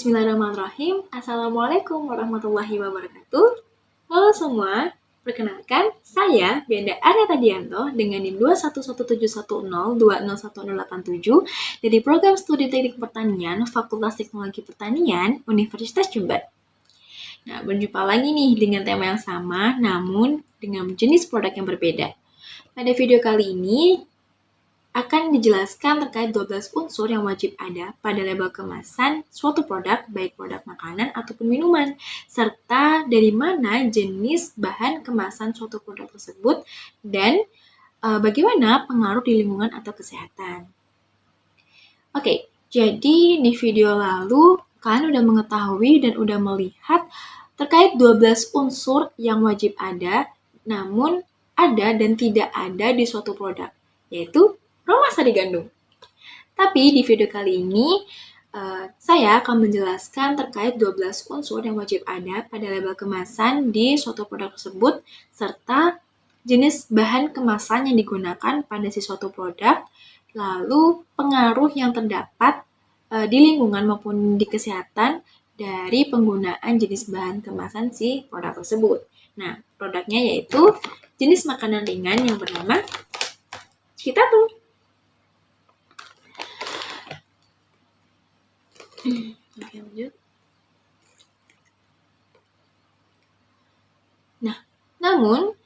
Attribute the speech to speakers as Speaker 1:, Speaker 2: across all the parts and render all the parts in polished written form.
Speaker 1: Bismillahirrahmanirrahim. Assalamualaikum warahmatullahi wabarakatuh. Halo semua, perkenalkan saya Benda Arya Tadianto dengan NIM 2117102011087 dari Program Studi Teknik Pertanian Fakultas Teknologi Pertanian Universitas Jember. Nah, berjumpa lagi nih dengan tema yang sama namun dengan jenis produk yang berbeda. Pada video kali ini akan dijelaskan terkait 12 unsur yang wajib ada pada label kemasan suatu produk, baik produk makanan ataupun minuman, serta dari mana jenis bahan kemasan suatu produk tersebut dan bagaimana pengaruh di lingkungan atau kesehatan. Oke, jadi di video lalu kalian udah mengetahui dan udah melihat terkait 12 unsur yang wajib ada, namun ada dan tidak ada di suatu produk, yaitu aroma sari gandum. Tapi di video kali ini saya akan menjelaskan terkait 12 unsur yang wajib ada pada label kemasan di suatu produk tersebut serta jenis bahan kemasan yang digunakan pada si suatu produk, lalu pengaruh yang terdapat di lingkungan maupun di kesehatan dari penggunaan jenis bahan kemasan si produk tersebut. Nah, produknya yaitu jenis makanan ringan yang bernama Citato. Oke, lanjut. Nah, namun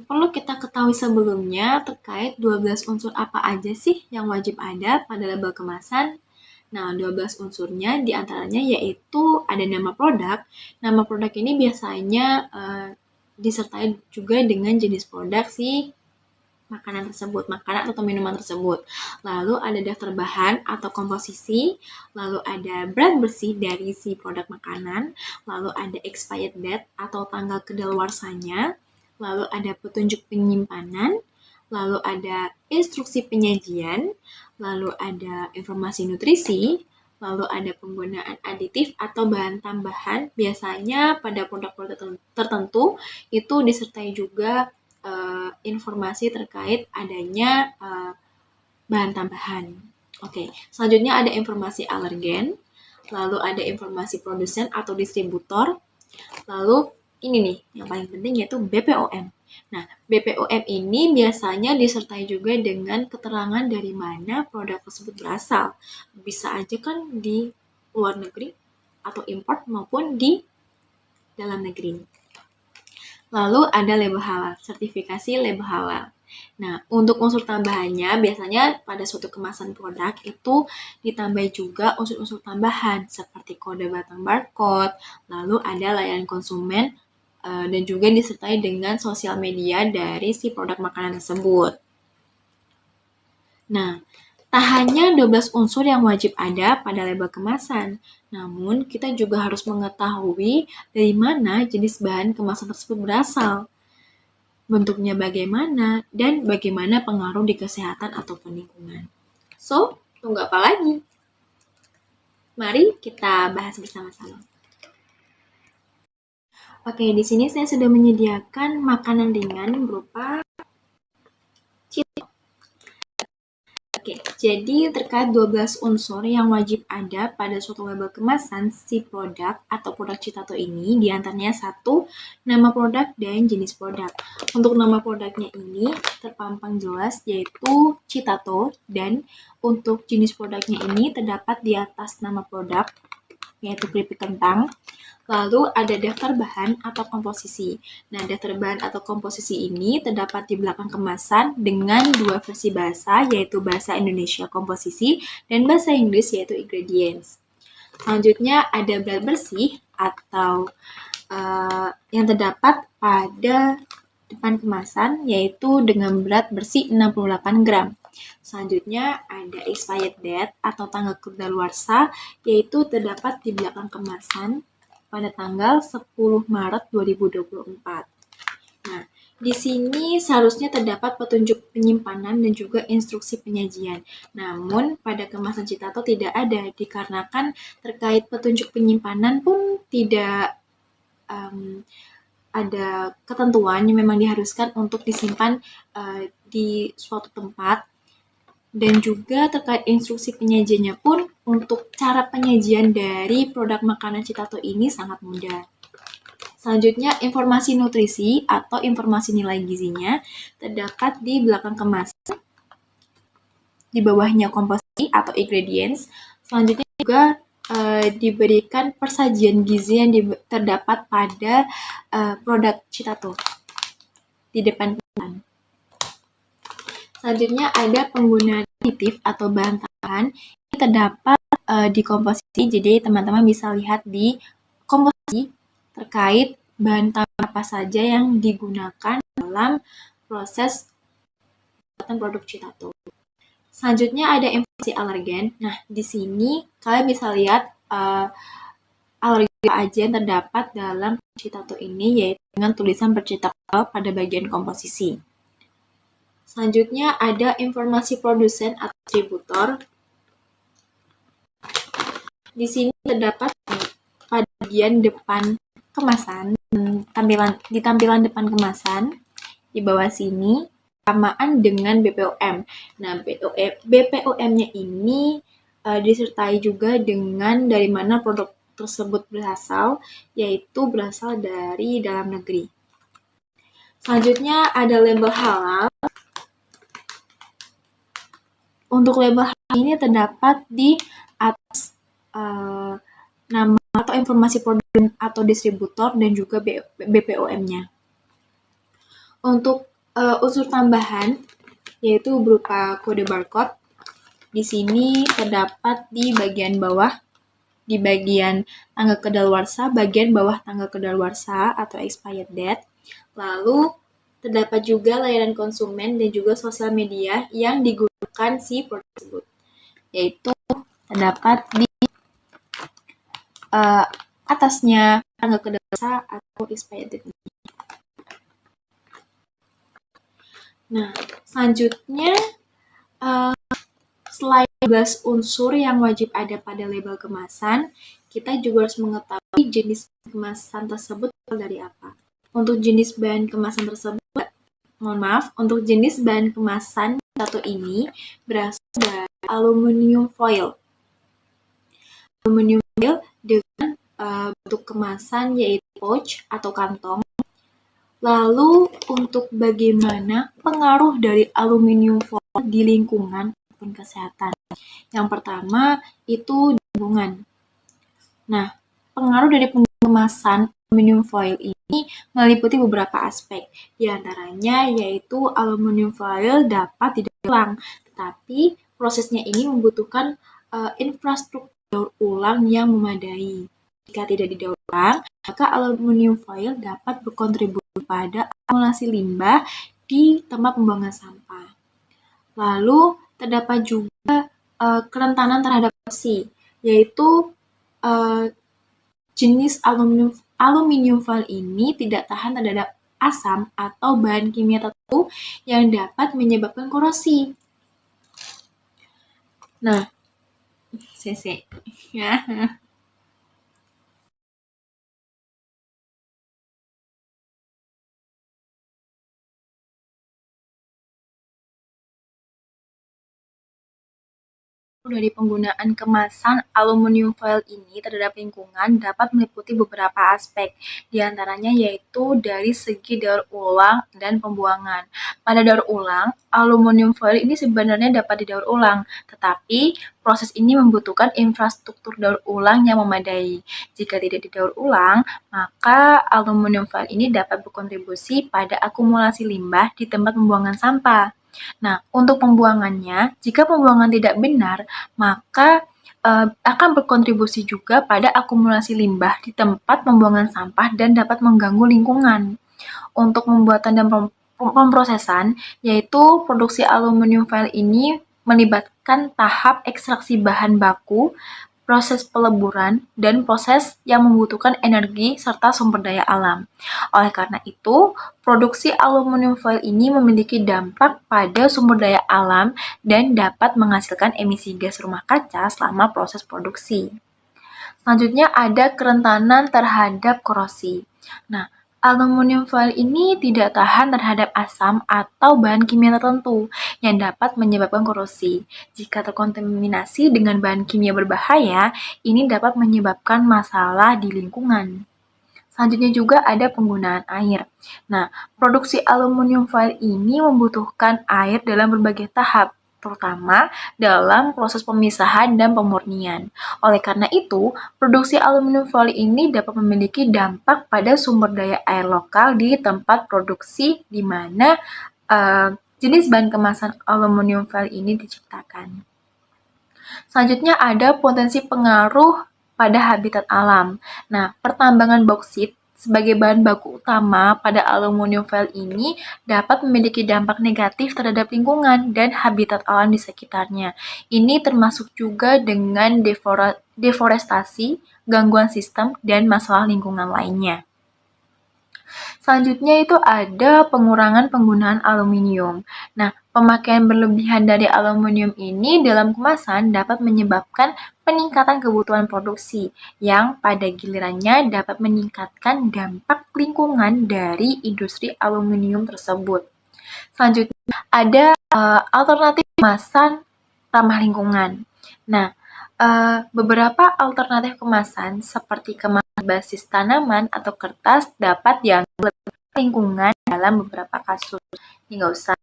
Speaker 1: perlu kita ketahui sebelumnya terkait 12 unsur apa aja sih yang wajib ada pada label kemasan. Nah, 12 unsurnya diantaranya yaitu ada nama produk. Nama produk ini biasanya disertai juga dengan jenis produk si makanan tersebut, makanan atau minuman tersebut. Lalu ada daftar bahan atau komposisi, lalu ada brand bersih dari si produk makanan, lalu ada expired date atau tanggal kedaluarsanya, lalu ada petunjuk penyimpanan, lalu ada instruksi penyajian, lalu ada informasi nutrisi, lalu ada penggunaan aditif atau bahan tambahan. Biasanya pada produk-produk tertentu itu disertai juga informasi terkait adanya bahan tambahan. Oke, selanjutnya ada informasi alergen, lalu ada informasi produsen atau distributor, lalu ini nih yang paling penting yaitu BPOM. Nah, BPOM ini biasanya disertai juga dengan keterangan dari mana produk tersebut berasal. Bisa aja kan di luar negeri atau import maupun di dalam negeri. Lalu ada label halal, sertifikasi label halal. Nah, untuk unsur tambahannya biasanya pada suatu kemasan produk itu ditambah juga unsur-unsur tambahan seperti kode batang barcode, lalu ada layanan konsumen dan juga disertai dengan sosial media dari si produk makanan tersebut. Nah, tak hanya 12 unsur yang wajib ada pada label kemasan, namun kita juga harus mengetahui dari mana jenis bahan kemasan tersebut berasal, bentuknya bagaimana, dan bagaimana pengaruh di kesehatan ataupun lingkungan. So, tunggu apa lagi? Mari kita bahas bersama-sama. Oke, di sini saya sudah menyediakan makanan ringan berupa Citato. Oke, jadi terkait 12 unsur yang wajib ada pada suatu label kemasan si produk atau produk Citato ini diantaranya 1, nama produk dan jenis produk. Untuk nama produknya ini terpampang jelas yaitu Citato dan untuk jenis produknya ini terdapat di atas nama produk yaitu keripik kentang. Lalu ada daftar bahan atau komposisi. Nah, daftar bahan atau komposisi ini terdapat di belakang kemasan dengan 2 versi bahasa, yaitu bahasa Indonesia komposisi dan bahasa Inggris yaitu ingredients. Selanjutnya ada berat bersih atau yang terdapat pada depan kemasan yaitu dengan berat bersih 68 gram. Selanjutnya ada expired date atau tanggal kedaluarsa yaitu terdapat di belakang kemasan pada tanggal 10 Maret 2024. Nah, di sini seharusnya terdapat petunjuk penyimpanan dan juga instruksi penyajian. Namun, pada kemasan Citato tidak ada, dikarenakan terkait petunjuk penyimpanan pun tidak ada ketentuan yang memang diharuskan untuk disimpan di suatu tempat Dan juga terkait instruksi penyajiannya pun, untuk cara penyajian dari produk makanan Citato ini sangat mudah. Selanjutnya, informasi nutrisi atau informasi nilai gizinya terdapat di belakang kemasan, di bawahnya komposisi atau ingredients. Selanjutnya juga diberikan persajian gizi yang terdapat pada produk Citato di depan kemasan. Selanjutnya ada penggunaan aditif atau bahan tambahan ini terdapat di komposisi. Jadi teman-teman bisa lihat di komposisi terkait bahan tambah apa saja yang digunakan dalam proses pembuatan produk Citato. Selanjutnya ada informasi alergen. Nah, di sini kalian bisa lihat alergen apa aja yang terdapat dalam Citato ini, yaitu dengan tulisan bercetak pada bagian komposisi. Selanjutnya ada informasi produsen atau distributor. Di sini terdapat pada bagian depan kemasan, di tampilan depan kemasan, di bawah sini, samaan dengan BPOM. Nah, BPOM-nya ini disertai juga dengan dari mana produk tersebut berasal, yaitu berasal dari dalam negeri. Selanjutnya ada label halal. Untuk label halal ini terdapat di atas nama atau informasi produsen atau distributor dan juga BPOM-nya. Untuk unsur tambahan, yaitu berupa kode barcode, di sini terdapat di bagian bawah, di bagian tanggal kedaluarsa, bagian bawah tanggal kedaluarsa atau expired date. Lalu terdapat juga layanan konsumen dan juga sosial media yang digunakan si produk tersebut, yaitu terdapat di atasnya tanggal kedaluarsa atau expired date. Nah, selanjutnya selain 12 unsur yang wajib ada pada label kemasan, kita juga harus mengetahui jenis kemasan tersebut dari apa. Untuk jenis bahan kemasan tersebut, untuk jenis bahan kemasan Citato ini berasal dari aluminium foil. Aluminium foil dengan bentuk kemasan yaitu pouch atau kantong. Lalu untuk bagaimana pengaruh dari aluminium foil di lingkungan maupun kesehatan. Yang pertama itu lingkungan. Nah, pengaruh dari kemasan aluminium foil ini meliputi beberapa aspek. Di antaranya yaitu aluminium foil dapat didaur ulang, tetapi prosesnya ini membutuhkan infrastruktur daur ulang yang memadai. Jika tidak didaur ulang, maka aluminium foil dapat berkontribusi pada akumulasi limbah di tempat pembuangan sampah. Lalu terdapat juga kerentanan terhadap korozisi, yaitu jenis aluminium foil ini tidak tahan terhadap asam atau bahan kimia tertentu yang dapat menyebabkan korosi. Nah, ya. Dari penggunaan kemasan aluminium foil ini terhadap lingkungan dapat meliputi beberapa aspek, di antaranya yaitu dari segi daur ulang dan pembuangan. Pada daur ulang, aluminium foil ini sebenarnya dapat didaur ulang, tetapi proses ini membutuhkan infrastruktur daur ulang yang memadai. Jika tidak didaur ulang, maka aluminium foil ini dapat berkontribusi pada akumulasi limbah di tempat pembuangan sampah. Nah, untuk pembuangannya, jika pembuangan tidak benar, maka akan berkontribusi juga pada akumulasi limbah di tempat pembuangan sampah dan dapat mengganggu lingkungan. Untuk pembuatan dan pemrosesan, yaitu produksi aluminium foil ini melibatkan tahap ekstraksi bahan baku, proses peleburan, dan proses yang membutuhkan energi serta sumber daya alam. Oleh karena itu, produksi aluminium foil ini memiliki dampak pada sumber daya alam dan dapat menghasilkan emisi gas rumah kaca selama proses produksi. Selanjutnya ada kerentanan terhadap korosi. Nah, Aluminium foil ini tidak tahan terhadap asam atau bahan kimia tertentu yang dapat menyebabkan korosi. Jika terkontaminasi dengan bahan kimia berbahaya, ini dapat menyebabkan masalah di lingkungan. Selanjutnya juga ada penggunaan air. Nah, produksi aluminium foil ini membutuhkan air dalam berbagai tahap, terutama dalam proses pemisahan dan pemurnian. Oleh karena itu, produksi aluminium foil ini dapat memiliki dampak pada sumber daya air lokal di tempat produksi di mana jenis bahan kemasan aluminium foil ini diciptakan. Selanjutnya ada potensi pengaruh pada habitat alam. Nah, pertambangan boksit sebagai bahan baku utama pada aluminium foil ini dapat memiliki dampak negatif terhadap lingkungan dan habitat alam di sekitarnya. Ini termasuk juga dengan deforestasi, gangguan sistem, dan masalah lingkungan lainnya. Selanjutnya itu ada pengurangan penggunaan aluminium. Nah, pemakaian berlebihan dari aluminium ini dalam kemasan dapat menyebabkan peningkatan kebutuhan produksi yang pada gilirannya dapat meningkatkan dampak lingkungan dari industri aluminium tersebut. Selanjutnya ada alternatif kemasan ramah lingkungan. Nah, beberapa alternatif kemasan seperti kemasan berbasis tanaman atau kertas dapat dianggap lebih lingkungan dalam beberapa kasus. Ini nggak usah.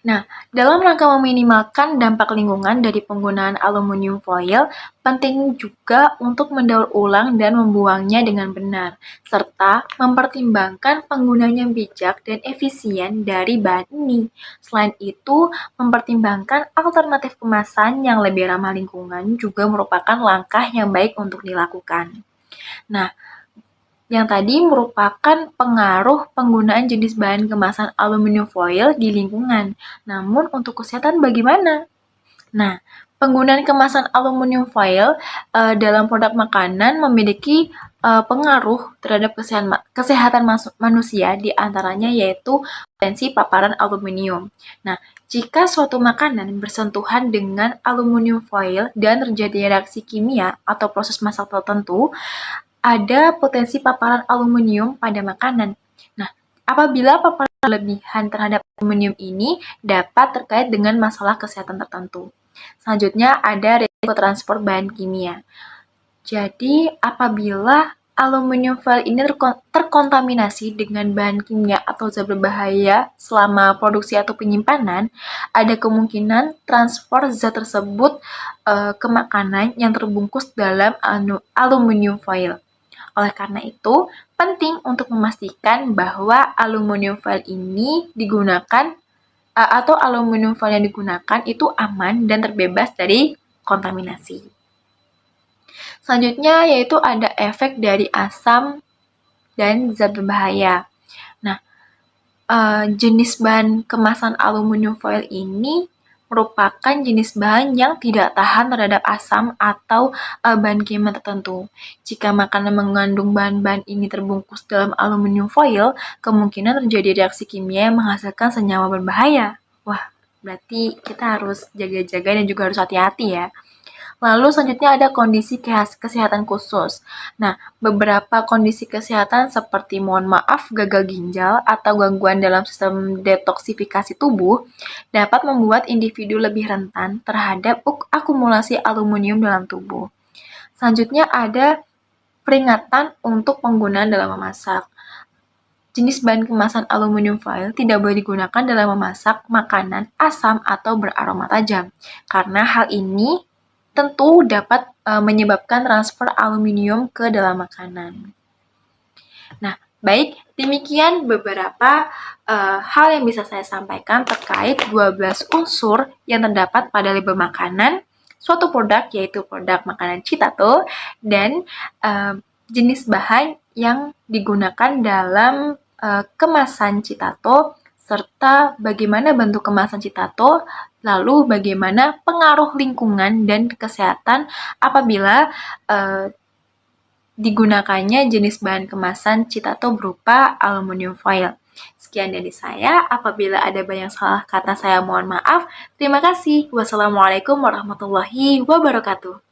Speaker 1: Nah, dalam rangka meminimalkan dampak lingkungan dari penggunaan aluminium foil, penting juga untuk mendaur ulang dan membuangnya dengan benar, serta mempertimbangkan penggunaan yang bijak dan efisien dari bahan ini. Selain itu, mempertimbangkan alternatif kemasan yang lebih ramah lingkungan juga merupakan langkah yang baik untuk dilakukan. Nah, yang tadi merupakan pengaruh penggunaan jenis bahan kemasan aluminium foil di lingkungan. Namun untuk kesehatan bagaimana? Nah, penggunaan kemasan aluminium foil dalam produk makanan memiliki pengaruh terhadap kesehatan manusia, di antaranya yaitu potensi paparan aluminium. Nah, jika suatu makanan bersentuhan dengan aluminium foil dan terjadi reaksi kimia atau proses masak tertentu, ada potensi paparan aluminium pada makanan. Nah, apabila paparan berlebihan terhadap aluminium ini dapat terkait dengan masalah kesehatan tertentu. Selanjutnya ada risiko transport bahan kimia. Jadi, apabila aluminium foil ini terkontaminasi dengan bahan kimia atau zat berbahaya selama produksi atau penyimpanan, ada kemungkinan transport zat tersebut ke makanan yang terbungkus dalam aluminium foil. Oleh karena itu, penting untuk memastikan bahwa aluminium foil ini digunakan atau aluminium foil yang digunakan itu aman dan terbebas dari kontaminasi. Selanjutnya yaitu ada efek dari asam dan zat berbahaya. Nah, jenis bahan kemasan aluminium foil ini merupakan jenis bahan yang tidak tahan terhadap asam atau bahan kimia tertentu. Jika makanan mengandung bahan-bahan ini terbungkus dalam aluminium foil, kemungkinan terjadi reaksi kimia yang menghasilkan senyawa berbahaya. Wah, berarti kita harus jaga-jaga dan juga harus hati-hati ya. Lalu selanjutnya ada kondisi kesehatan khusus. Nah, beberapa kondisi kesehatan seperti mohon maaf gagal ginjal atau gangguan dalam sistem detoksifikasi tubuh dapat membuat individu lebih rentan terhadap akumulasi aluminium dalam tubuh. Selanjutnya ada peringatan untuk penggunaan dalam memasak. Jenis bahan kemasan aluminium foil tidak boleh digunakan dalam memasak makanan asam atau beraroma tajam, karena hal ini tentu dapat menyebabkan transfer aluminium ke dalam makanan. Nah, baik, demikian beberapa hal yang bisa saya sampaikan terkait 12 unsur yang terdapat pada label makanan suatu produk, yaitu produk makanan Citato, dan jenis bahan yang digunakan dalam kemasan Citato, serta bagaimana bentuk kemasan Citato, lalu bagaimana pengaruh lingkungan dan kesehatan apabila digunakannya jenis bahan kemasan Citato berupa aluminium foil. Sekian dari saya, apabila ada banyak salah kata saya mohon maaf. Terima kasih. Wassalamualaikum warahmatullahi wabarakatuh.